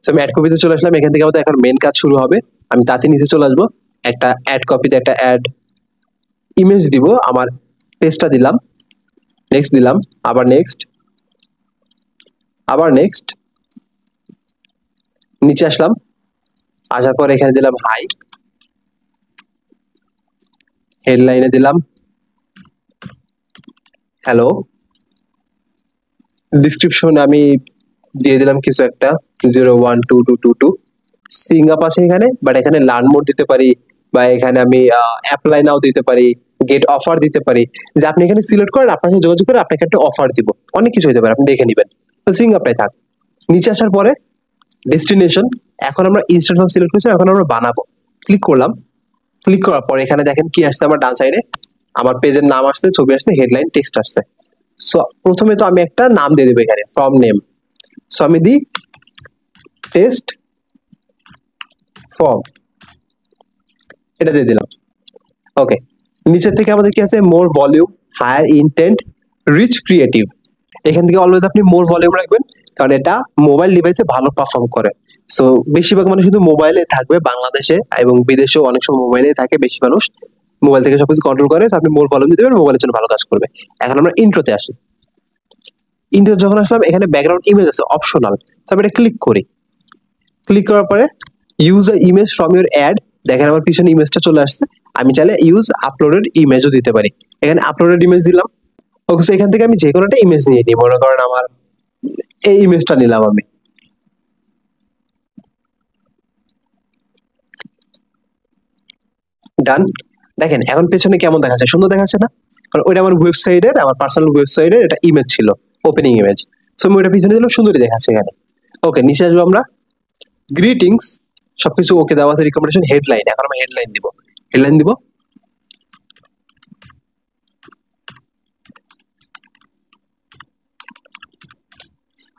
সো আমি অ্যাড কপিতে চলে আসলাম, এখান থেকে আমাদের এখন মেন কাজ শুরু হবে। আমি তাতে নিচে চলে আসবো, একটা অ্যাড কপিতে একটা অ্যাড ইমেজ দিব, আমার পেজটা দিলাম, নেক্সট দিলাম, আবার নেক্সট, আবার নেক্সট, নিচে আসলাম, আসার পর এখানে দিলাম হাই, হেডলাইনে দিলাম হ্যালো, ডিসক্রিপশন আমি দিয়ে দিলাম কিছু একটা 012222, সিং আপ আছে এখানে, বাট এখানে লার্ন মোড দিতে পারি, বা এখানে আমি অ্যাপ্লাই নাও দিতে পারি, গেট অফার দিতে পারি, যে আপনি এখানে সিলেক্ট করেন, আপনার সাথে যোগাযোগ করে আপনাকে একটা অফার দিব, অনেক কিছু হতে পারে, আপনি দেখে নেবেন। তো সিং আপটাই থাক। নিচে আসার পরে ডেস্টিনেশন, এখন আমরা ইনস্ট্যান্ট ফর্ম সিলেক্ট করেছি, এখন আমরা বানাবো। ক্লিক করলাম, ক্লিক করার পরে এখানে দেখেন কি আসছে, আমার ডান সাইডে আমার পেজের নাম আসছে, ছবি আসছে, হেডলাইন টেক্সট আসছে। সো প্রথমে তো আমি একটা নাম দিয়ে দেবো এখানে, ফর্ম নেম। সো আমি দিই টেস্ট ফর্ম, এটা দিয়ে দিলাম। ওকে, নিচের থেকে আমাদের কি আছে, more volume, higher intent, rich creative. এখান থেকে অলওয়েজ আপনি মোর ভলিউম রাখবেন, কারণ এটা মোবাইল ডিভাইসে ভালো পারফর্ম করে। সো বেশিরভাগ মানুষ কিন্তু মোবাইলে থাকবে, বাংলাদেশে এবং বিদেশেও অনেক সময় মোবাইলেই থাকে, বেশি মানুষ মোবাইল থেকে সবকিছু কন্ট্রোল করে। আপনি মোর ভলিউম দিতে পারেন, মোবাইলের জন্য ভালো কাজ করবে। এখন আমরা ইন্ট্রোতে আসি। ইন্ট্রো যখন আসলাম, এখানে ব্যাকগ্রাউন্ড ইমেজ আছে অপশনাল, তো আমি এটা ক্লিক করি। ক্লিক করার পরে use a image from your add, দেখেন আমার পিছনে ইমেজটা চলে আসছে। আমি চাইলে ইউজ আপলোডেড ইমেজও দিতে পারি, এখানে আপলোডেড ইমেজ দিলাম। ওকে, সো এখান থেকে আমি যে কোনো একটা ইমেজ নিয়ে নিই, মনে করেন আমার এই ইমেজটা নিলাম আমি। ডান। দেখেন এখন পেছনে কেমন দেখাচ্ছে, সুন্দর দেখাচ্ছে না? কারণ ওইটা আমার ওয়েবসাইটের, আমার পার্সোনাল ওয়েবসাইটের এটা ইমেজ ছিল, ওপেনিং ইমেজ। সো আমি ওইটা পিছনে দিলাম, সুন্দরই দেখাচ্ছে এখানে। ওকে, নিচে আসবো আমরা, গ্রিটিংস, সবকিছু ওকে দেওয়া আছে, রিকমেন্ডেশন, হেডলাইন, এখন আমি হেডলাইন দিব, হেডলাইন দিব।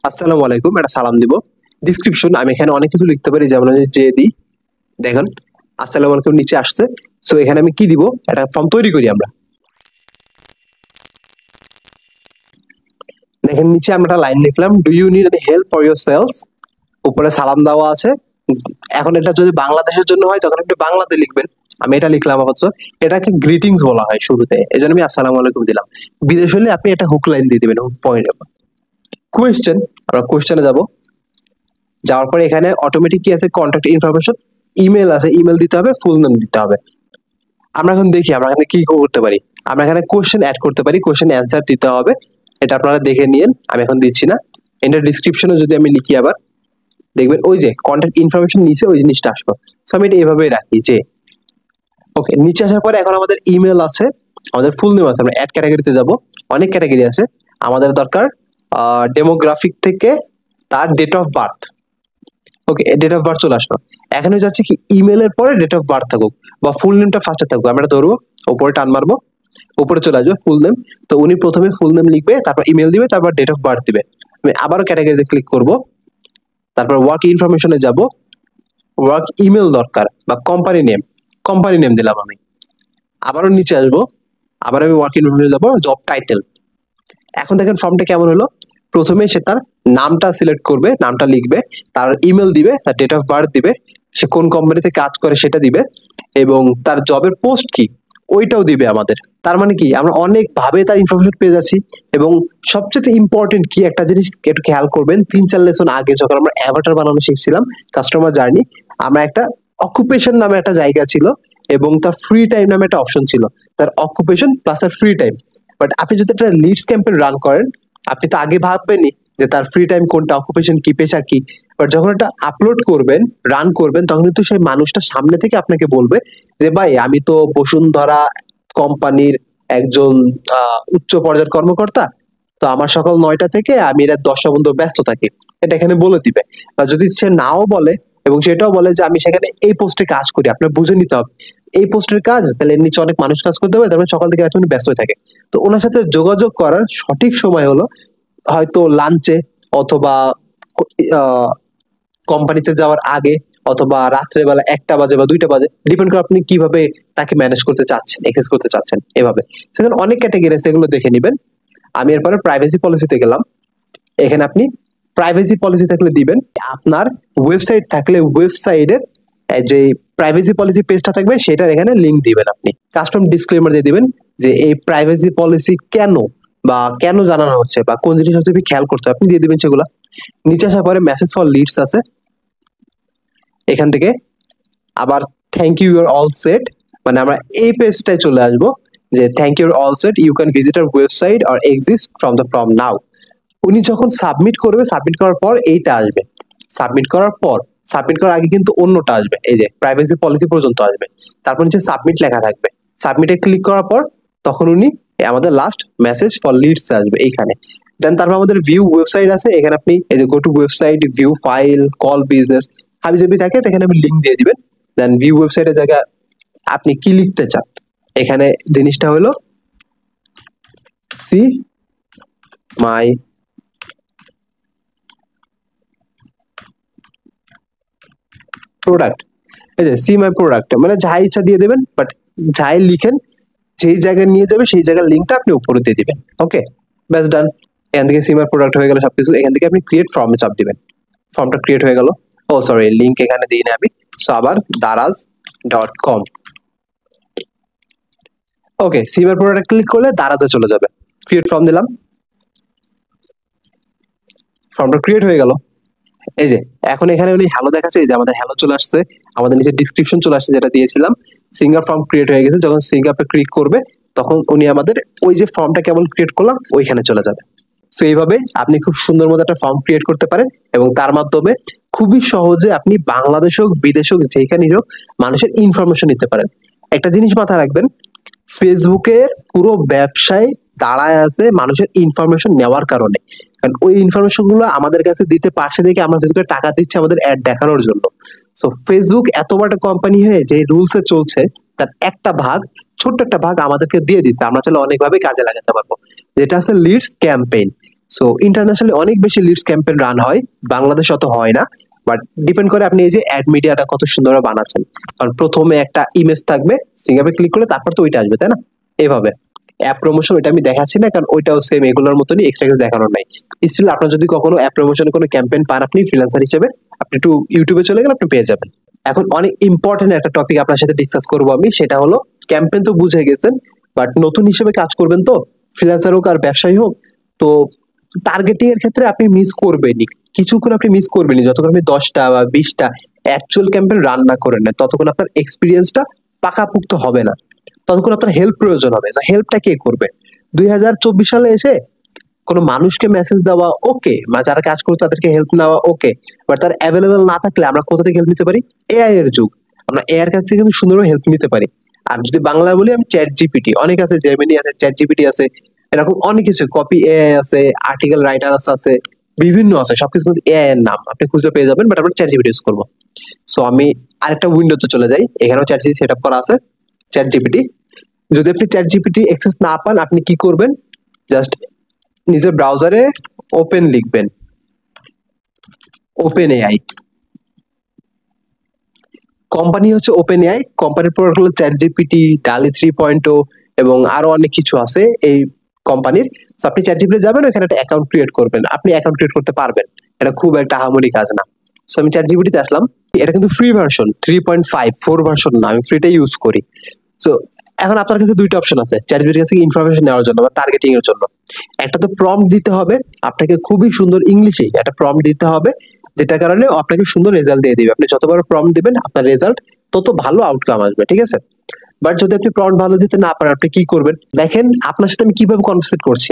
আসসালামু আলাইকুম, একটা সালাম দিব। ডিসক্রিপশন আমি এখানে অনেক কিছু লিখতে পারি, যেমন আমি যে দিই, দেখেন আসসালামু আলাইকুম নিচে আসছে। সো এখানে আমি কি দিব, একটা ফর্ম তৈরি করি আমরা। দেখেন নিচে আমরা একটা লাইন লিখলাম, do you need any help for your sales, উপরে সালাম দেওয়া আছে। এখন এটা যদি বাংলাদেশের জন্য হয় তখন আপনি বাংলাতে লিখবেন, আমি এটা লিখলাম আপাতত। এটাকে গ্রিটিংস বলা হয় শুরুতে, এই জন্য আমি আসসালামু আলাইকুম দিলাম। বিদেশ হলে আপনি একটা হুক লাইন দিয়ে দিবেন, হুক পয়েন্ট। কোয়েশ্চেন, আমরা কোয়েশ্চেনে যাব। যাওয়ার পরে এখানে অটোমেটিক কি আছে, কন্ট্যাক্ট ইনফরমেশন, ইমেল আছে, ইমেল দিতে হবে, ফুল নেম দিতে হবে। আমরা এখন দেখি আমরা এখানে কি করতে পারি। আমরা এখানে কোয়েশ্চেন অ্যাড করতে পারি, কোয়েশ্চেন অ্যান্সার দিতে হবে, এটা আপনারা দেখে নিন, আমি এখন দিচ্ছি না। এটার ডিসক্রিপশনে যদি আমি লিখি, আবার দেখবেন ওই যে কন্ট্যাক্ট ইনফরমেশন নিচে ওই জিনিসটা আসবে। সো আমি এটা এইভাবেই রাখি যে ওকে, নিচে আসার পরে এখন আমাদের ইমেল আছে, আমাদের ফুল নেম আছে, আমরা অ্যাড ক্যাটাগরিতে যাব। অনেক ক্যাটাগরি আছে, আমাদের দরকার ডেমোগ্রাফিক থেকে তার date of birth. Okay, date of birth চলে আসলো। এখানে যাচ্ছে কি ইমেলের পরে ডেট অফ বার্থ থাকুক বা ফুল নেমটা ফার্স্টে থাকুক, আমরা ধরবো উপরে টান মারবো, উপরে চলে আসবে ফুল নেম। তো উনি প্রথমে ফুল নেম লিখবে, তারপর ইমেল দিবে, তারপর ডেট অফ বার্থ দিবে। আমি আবারও ক্যাটাগরিতে ক্লিক করব, তারপর ওয়ার্ক ইনফরমেশনে যাব, ওয়ার্ক ইমেল দরকার বা কোম্পানি নেম দিলাম আমি। আবারও নিচে আসবো, আবার আমি ওয়ার্ক ইনফরমেশনে যাবো, জব টাইটেল। এখন দেখেন ফর্মটা কেমন হলো। প্রথমে সে তার নামটা সিলেক্ট করবে, নামটা লিখবে, তার ইমেল দিবে, তার ডেট অফ বার্থ দিবে, সে কোন কোম্পানিতে কাজ করে সেটা দিবে, এবং তার জবের পোস্ট কি ওইটাও দিবে আমাদের। তার মানে কি আমরা অনেক ভাবে তার ইনফরমেশন পেয়ে যাচ্ছি। এবং সবচেয়ে ইম্পর্টেন্ট কি একটা জিনিস একটু খেয়াল করবেন, 3-4 লেসন আগে যখন আমরা অ্যাভাটার বানানো শিখছিলাম, কাস্টমার জার্নি, আমরা একটা অকুপেশন নামে একটা জায়গা ছিল এবং তার ফ্রি টাইম নামে একটা অপশন ছিল, তার অকুপেশন প্লাস তার ফ্রি টাইম। বাট আপনি যদি একটা লিডস ক্যাম্পেইন রান করেন, আপনি তো আগে ভাববেনই যে তার ফ্রি টাইম কোনটা, অকুপেশন কি, পেশা কি। বাট যখন এটা আপলোড করবেন, রান করবেন, তখন কিন্তু সেই মানুষটা সামনে থেকে আপনাকে বলবে যে ভাই আমি তো বসুন্ধরা কোম্পানির একজন উচ্চ পর্যায়ের কর্মকর্তা, তো আমার সকাল 9টা থেকে আমি রাত 10টা পর্যন্ত ব্যস্ত থাকি, এটা এখানে বলে দিবে। বা যদি সে নাও বলে এবং সেটাও বলে যে আমি সেখানে এই পোস্টে কাজ করি, আপনার বুঝে নিতে হবে এই পোস্টের কাজ, তাহলে এর নিচে অনেক মানুষ কাজ করতে হবে, তারপরে সকাল থেকে রাত পর্যন্ত ব্যস্ত হয়ে থাকে। তো ওনার সাথে যোগাযোগ করার সঠিক সময় হলো হয়তো লাঞ্চে, অথবা কোম্পানিতে যাওয়ার আগে, অথবা রাত্রে বেলা 1টা বাজে বা 2টা বাজে, ডিপেন্ড করে আপনি কিভাবে তাকে ম্যানেজ করতে চাচ্ছেন, এক্সেস করতে চাচ্ছেন। এভাবে সেখানে অনেক ক্যাটাগরি আছে, এগুলো দেখে নেবেন। আমি এরপরে প্রাইভেসি পলিসিতে গেলাম। এখানে আপনি প্রাইভেসি পলিসি থাকলে দিবেন, আপনার ওয়েবসাইট থাকলে ওয়েবসাইটের যে প্রাইভেসি পলিসি পেজটা থাকবে সেটার এখানে লিংক দিবেন। আপনি কাস্টম ডিসক্লেমার দিয়ে দিবেন যে এই প্রাইভেসি পলিসি কেন বা কেন জানানো হচ্ছে বা কোন জিনিস হচ্ছে খেয়াল করতে হবে, আপনি দিয়ে দিবেন সেগুলা। নিচে আসার পরে মেসেজ ফর লিডস আছে, এখান থেকে আবার thank you your all set, মানে আমরা এই পেজটায় চলে আসবো যে thank you all set, you can visit our website or exist from the from now. উনি যখন সাবমিট করবে, সাবমিট করার পর এইটা আসবে, সাবমিট করার পর, সাবমিট করার আগে কিন্তু অন্যটা আসবে, এই যে প্রাইভেসি পলিসি পর্যন্ত আসবে, তারপর নিচে সাবমিট লেখা থাকবে। সাবমিটে ক্লিক করার পর তখন উনি আমাদের লাস্ট মেসেজ ফর লিডস আসবে এইখানে। দেন তারপর আমাদের ভিউ ওয়েবসাইট আছে, এখানে আপনি এই যে go to website, view file, call business, হাবিজাবি থাকে, এখানে আপনি লিঙ্ক দিয়ে দিবেন। দেন ভিউ ওয়েবসাইটের জায়গায় আপনি কি লিখতে চান, এখানে জিনিসটা হলো সি মাই প্রোডাক্ট, এই যে সি মাই প্রোডাক্ট, মানে যা ইচ্ছা দিয়ে দেবেন, বাট যাই লিখেন যেই জায়গায় নিয়ে যাবে সেই জায়গার লিঙ্কটা আপনি উপরে দিয়ে দিবেন। ওকে, ব্যাস ডান। এখান থেকে সি মাই প্রোডাক্ট হয়ে গেল সবকিছু। এখান থেকে আপনি ক্রিয়েট ফর্মে চাপ দিবেন, ফর্মটা ক্রিয়েট হয়ে গেল। ও সরি, লিঙ্ক এখানে দিই না আমি, সো আবার daraz.com। Okay, see my product click করলে দারাজে চলে যাবে। ক্রিয়েট ফর্ম দিলাম, ফর্মটা ক্রিয়েট হয়ে গেল। এই যে এখন এখানে উনি হ্যালো দেখাচ্ছে, এই যে আমাদের হ্যালো চলে আসছে, আমাদের নিচে ডিসক্রিপশন চলে আসছে যেটা দিয়েছিলাম, সিঙ্গার ফর্ম ক্রিয়েট হয়ে গেছে। যখন সিঙ্গারে ক্লিক করবে তখন উনি আমাদের ওই যে ফর্মটা কেমন ক্রিয়েট করলাম ওইখানে চলে যাবে। সো এইভাবে আপনি খুব সুন্দর মতো একটা ফর্ম ক্রিয়েট করতে পারেন এবং তার মাধ্যমে খুবই সহজে আপনি বাংলাদেশ হোক বিদেশ হোক যেখানেই হোক মানুষের ইনফরমেশন নিতে পারেন। একটা জিনিস মাথায় রাখবেন, ফেসবুকের পুরো ব্যবসায় দাঁড়ায় আছে মানুষের ইনফরমেশন নেওয়ার কারণে, কারণ ওই ইনফরমেশন গুলো আমাদের কাছে দিতে পারছে দেখে আমরা ফেসবুকে টাকা দিচ্ছি আমাদের অ্যাড দেখানোর জন্য। সো ফেসবুক এত বড় কোম্পানি হয়ে যে রুলসে চলছে তার একটা ভাগ, ছোট্ট একটা ভাগ আমাদেরকে দিয়ে দিচ্ছে, আমরা চাইলে অনেকভাবে কাজে লাগাতে পারবো, যেটা আছে লিডস ক্যাম্পেইন। সো ইন্টারন্যাশনালি অনেক বেশি লিডস ক্যাম্পেইন রান হয়, বাংলাদেশ অত হয় না, বাট ডিপেন্ড করে আপনি এই যে অ্যাড মিডিয়াটা কত সুন্দর বানাচ্ছেন। কারণ প্রথমে একটা ইমেজ থাকবে, সিঙ্গাপে ক্লিক করলে তারপর তো ওইটা আসবে, তাই না? এভাবে অ্যাপ প্রমোশন ওইটা আমি দেখাচ্ছি না, কারণ ওইটাও সেম এগুলোর মতনই, এক্সট্রা কিছু দেখানোর নাই। স্টিল আপনার যদি কখনো অ্যাপ প্রমোশনের কোনো ক্যাম্পেইন পান আপনি ফ্রিল্যান্সার হিসেবে, আপনি একটু ইউটিউবে চলে গেলে আপনি পেয়ে যাবেন। এখন অনেক ইম্পর্টেন্ট একটা টপিক আপনার সাথে ডিসকাস করবো আমি, সেটা হলো ক্যাম্পেইন তো বুঝে গেছেন, বাট নতুন হিসেবে কাজ করবেন তো, ফ্রিল্যান্সার হোক আর ব্যবসায়ী হোক, তো টার্গেটিং এর ক্ষেত্রে আপনি মিস করবেনই, কিছুক্ষণ আপনি মিস করবেনই, যতক্ষণ আপনি 10টা বা 20টা অ্যাকচুয়াল ক্যাম্পেইন রান না করেন না, ততক্ষণ আপনার এক্সপিরিয়েন্সটা পাকাপুক্ত হবে না, ততক্ষণ আপনার হেল্প প্রয়োজন হবে। হেল্পটা কে করবে? 2024 সালে এসে কোনো মানুষকে মেসেজ দেওয়া ওকে, বা যারা কাজ করছে তাদেরকে হেল্প নেওয়া ওকে, বাট তার অ্যাভেলেবেল না থাকলে আমরা কোথা থেকে হেল্প নিতে পারি? এআই এর যুগ, আমরা এআই এর কাছ থেকে কিন্তু সুন্দরভাবে হেল্প নিতে পারি। আর যদি বাংলা বলি আমি চ্যাট জিপিটি, অনেক আছে, জেমিনি আছে, চ্যাট জিপিটি আছে, এরকম অনেক কিছু, কপি এআই আছে, আর্টিকেল রাইটার আছে, বিভিন্ন আছে, সবকিছু কিন্তু এআই এর নাম, আপনি খুঁজলে পেয়ে যাবেন, বাট আমরা চ্যাট জিপিটি ইউজ করবো। সো আমি আরেকটা উইন্ডোতে চলে যাই, এখানেও চ্যাট জিপিটি সেট আপ করা আছে, চ্যাট জিপিটি। যদি আপনি চ্যাট জিপিটি অ্যাক্সেস না পান, আপনি কি করবেন, জাস্ট নিজের ব্রাউজারে ওপেন লিখবেন, ওপেন এআই, কোম্পানি হচ্ছে ওপেন এআই, কোম্পানির প্রোডাক্ট হলো চ্যাট জিপিটি, ডালি 3.0 এবং আরো অনেক কিছু আছে এই কোম্পানির। সো আপনি চ্যাট জিপিটি যাবেন, ওখানে একটা অ্যাকাউন্ট ক্রিয়েট করবেন, আপনি অ্যাকাউন্ট ক্রিয়েট করতে পারবেন, এটা খুব একটা আহামরি কাজ না। সো আমি চ্যাট জিপিটিতে আসলাম, এটা কিন্তু ফ্রি ভার্সন, 3.5 4 ভার্সন না, আমি ফ্রিটা ইউজ করি। সো এখন আপনার কাছে দুইটা অপশন আছে চ্যাট জিপিটির কাছে ইনফরমেশন নেওয়ার জন্য বা টার্গেটিং এর জন্য। একটা তো প্রম্পট দিতে হবে, আপনাকে খুবই সুন্দর ইংলিশে একটা প্রম্পট দিতে হবে, যেটা কারণে আপনাকে সুন্দর রেজাল্ট দিয়ে দিবে। আপনি যত বড় প্রম্পট দিবেন আপনার রেজাল্ট তত ভালো আউটকাম আসবে, ঠিক আছে? বাট যদি আপনি প্রম্পট ভালো দিতে না পারেন, আপনি কি করবেন দেখেন, আপনার সাথে আমি কিভাবে কনভারসেট করছি।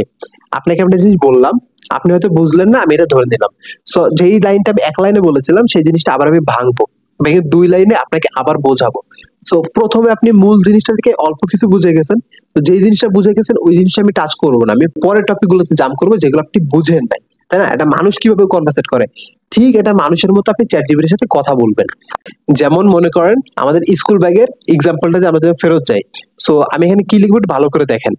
আপনাকে একটা জিনিস বললাম, আপনি হয়তো বুঝলেন না, আমি এটা ধরে নিলাম। সো যেই লাইনটা আমি এক লাইনে বলেছিলাম, সেই জিনিসটা আবার আমি ভাঙবো, ভেঙে দুই লাইনে আপনাকে আবার বোঝাবো। সো প্রথমে আপনি মূল জিনিসটা থেকে অল্প কিছু বুঝে গেছেন, তো যেই জিনিসটা বুঝে গেছেন ওই জিনিসটা আমি টাচ করবো না, আমি পরের টপিক গুলোতে জাম্প করবো যেগুলো আপনি বুঝেন নাই, তাই না? এটা মানুষ কিভাবে কনভারসেট করে, ঠিক এটা মানুষের মতো আপনি চ্যাট জিপিটির সাথে কথা বলবেন। যেমন মনে করেন আমাদের স্কুল ব্যাগের এক্সাম্পলটা যে আমরা যখন ফেরত যাই, সো আমি এখানে কি লিখবো একটু ভালো করে দেখেন।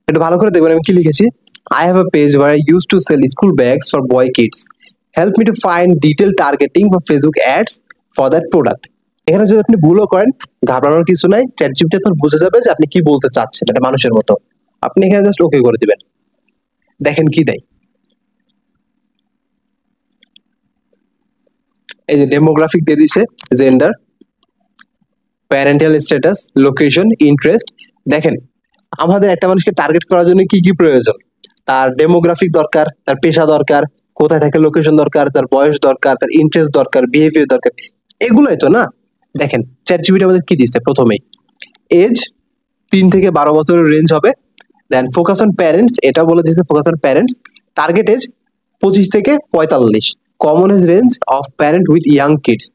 একটু ভালো করে দেখবেন আমি কি লিখেছি। I have a page where I used to sell school bags for boy kids. Help me to find detailed targeting for Facebook ads for that product. এখানে যদি আপনি ভুলও করেন, ঘাবড়ানোর কিছু নাই, চ্যাট জিপিটি আপনার বুঝে যাবে যে আপনি কি বলতে চাচ্ছেন, এটা মানুষের মতো। আপনি এখানে জাস্ট ওকে করে দিবেন, দেখেন কি দেয়। এই যে ডেমোগ্রাফিক দিয়ে দিছে, gender, parental status, location, interest. দেখেন আমাদের একটা মানুষকে টার্গেট করার জন্য কি কি প্রয়োজন, তার ডেমোগ্রাফিক দরকার, তার পেশা দরকার, কোথায় থাকে লোকেশন দরকার, তার বয়স দরকার, তার ইন্টারেস্ট দরকার, বিহেভিয়ার দরকার, এগুলোই তো না। দেখেন চ্যাট জিপিটি আমাদের কি দিচ্ছে, প্রথমেই এজ 3 থেকে 12 বছরের রেঞ্জ হবে, দেন ফোকাস অন প্যারেন্টস, এটা বলে দিচ্ছে focus on parents, target age 25 থেকে 45, common age range of parent with young kids.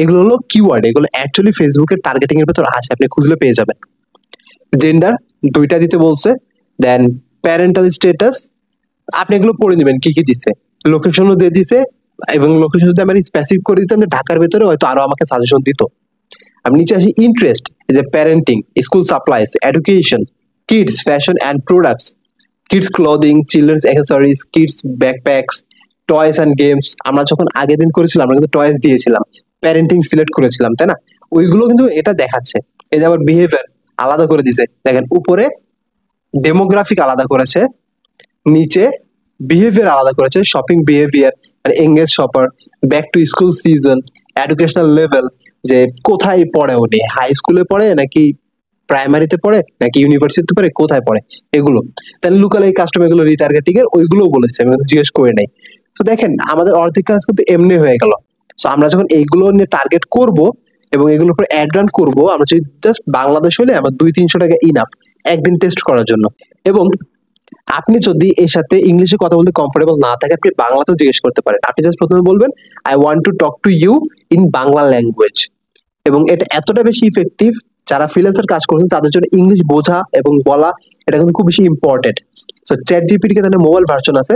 এগুলো হলো কিওয়ার্ড, এগুলো অ্যাকচুয়ালি ফেসবুকের টার্গেটিং এর ভেতর আছে, আপনি খুঁজলে পেয়ে যাবেন। জেন্ডার 2টা দিতে বলছে, দেন প্যারেন্টাল স্ট্যাটাস, আপনি এগুলো পড়ে নেবেন কি কি দিচ্ছে, লোকেশনও দিয়ে দিছে, এবং লোকেশন যদি আমি স্পেসিফিক করে দিতাম ঢাকার ভেতরে, হয়তো আরো আমাকে সাজেশন দিত। আমি নিচে আসি, ইন্টারেস্ট, এই যে parenting, school supplies, education, kids fashion and products, kids clothing, children's accessories, kids backpacks, toys and games. আমরা যখন আগের দিন করেছিলাম আমরা কিন্তু টয়েস দিয়েছিলাম, প্যারেন্টিং সিলেক্ট করেছিলাম, তাই না? ওইগুলো কিন্তু এটা দেখাচ্ছে। এই যে আবার বিহেভিয়ার আলাদা করে দিছে, দেখেন উপরে ডেমোগ্রাফিক আলাদা করেছে, নিচে বিহেভিয়ার আলাদা করেছে, শপিং বিহেভিয়ার মানে engage shopper, back to school season, educational level, যে কোথায় পড়ে উনি, হাই স্কুলে পড়ে নাকি প্রাইমারিতে পড়ে নাকি ইউনিভার্সিটিতে পড়ে, কোথায় পড়ে, এগুলো। তাহলে লোকাল এই কাস্টমার এগুলো রিটার্গেটিং এর ওইগুলো বলেছে, আমি কিন্তু জিজ্ঞেস করে নাই। তো দেখেন আমাদের অর্ধেক কাজ কিন্তু এমনি হয়ে গেল। তো আমরা যখন এইগুলো নিয়ে টার্গেট করব এবং এগুলোর উপর অ্যাড রান করবো, আমরা যদি জাস্ট বাংলাদেশ হলে আমার 200-300 টাকা ইনাফ একদিন টেস্ট করার জন্য। এবং আপনি যদি এর সাথে ইংলিশে কথা বলতে কমফোর্টেবল না থাকে, আপনি বাংলাতেও জিজ্ঞেস করতে পারেন। আপনি জাস্ট প্রথমে বলবেন I want to talk to you in Bangla language, এবং এটা এতটা বেশি ইফেক্টিভ, যারা ফ্রিল্যান্সার কাজ করছেন তাদের জন্য ইংলিশ বোঝা এবং বলা এটা কিন্তু খুব বেশি ইম্পর্টেন্ট। সো চ্যাট জিপিটি কে তাহলে মোবাইল ভার্সন আছে,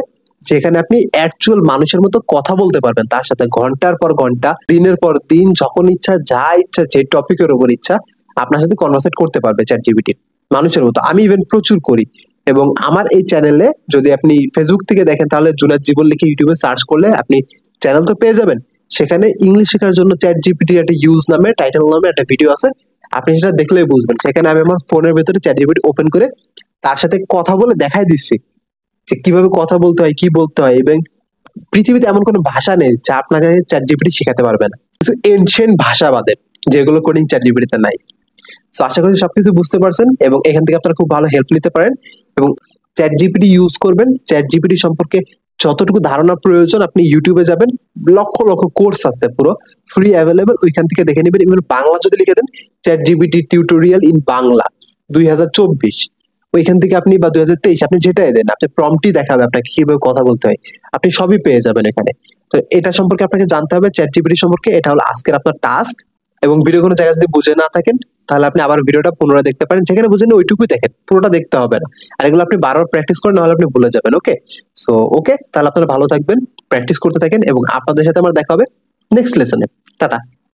যেখানে আপনি অ্যাকচুয়াল মানুষের মতো কথা বলতে পারবেন, তার সাথে ঘন্টার পর ঘন্টা, দিনের পর দিন, যখন ইচ্ছা, যা ইচ্ছা, যে টপিকের উপর ইচ্ছা আপনার সাথে কনভারসেট করতে পারবে চ্যাট জিপিটি মানুষের মতো। আমি ইভেন প্রচুর করি, এবং আমার এই চ্যানেলে যদি আপনি ফেসবুক থেকে দেখেন তাহলে জুনায়েদ জীবন লিখে ইউটিউবে সার্চ করলে আপনি চ্যানেল তো পেয়ে যাবেন। সেখানে ইংলিশ শেখার জন্য চ্যাট জিপিটির একটা ইউজ নামে টাইটেল নামে একটা ভিডিও আছে, আপনি সেটা দেখলেই বুঝবেন। সেখানে আমি আমার ফোনের ভেতরে চ্যাট জিপিটি ওপেন করে তার সাথে কথা বলে দেখাই দিচ্ছি যে কিভাবে কথা বলতে হয়, কি বলতে হয়, এবং পৃথিবীতে এমন কোনো ভাষা নেই যা আপনাকে চ্যাট জিপিটি শেখাতে পারবে না, কিছু এনশিয়েন্ট ভাষা বাদে, যেগুলো কোডিং চ্যাট জিপিটিতে নাই। তো আশা করি সবকিছু বুঝতে পারছেন এবং এখান থেকে আপনারা খুব ভালো হেল্প নিতে পারেন এবং চ্যাট জিপিটি ইউজ করবেন। চ্যাট জিপিটি সম্পর্কে যতটুকু ধারণা প্রয়োজন আপনি ইউটিউবে যাবেন, লক্ষ লক্ষ কোর্স আছে পুরো ফ্রি অ্যাভেলেবল, ওইখান থেকে দেখে নেবেন। এবং বাংলা যদি লিখে দেন chat GPT tutorial in Bangla 2024, ওইখান থেকে আপনি বা 2023 আপনি যেটাই দেন, আপনি প্রম্পটই দেখাবে আপনাকে কিভাবে কথা বলতে হয়, আপনি সবই পেয়ে যাবেন এখানে। তো এটা সম্পর্কে আপনাকে জানতে হবে, চ্যাট জিপিটি সম্পর্কে। এটা হলো আজকের আপনার টাস্ক। এবং ভিডিও কোনো জায়গায় যদি বুঝে না থাকেন তাহলে আপনি আবার ভিডিওটা পুনরায় দেখতে পারেন, যেখানে বুঝেন ওইটুকুই দেখেন, পুরোটা দেখতে হবে না। আর এগুলো আপনি বারবার প্র্যাকটিস করেন, নাহলে আপনি ভুলে যাবেন। ওকে, সো ওকে, তাহলে আপনারা ভালো থাকবেন, প্র্যাকটিস করতে থাকেন এবং আপনাদের সাথে আমার দেখা হবে নেক্সট লেসনে। টাটা।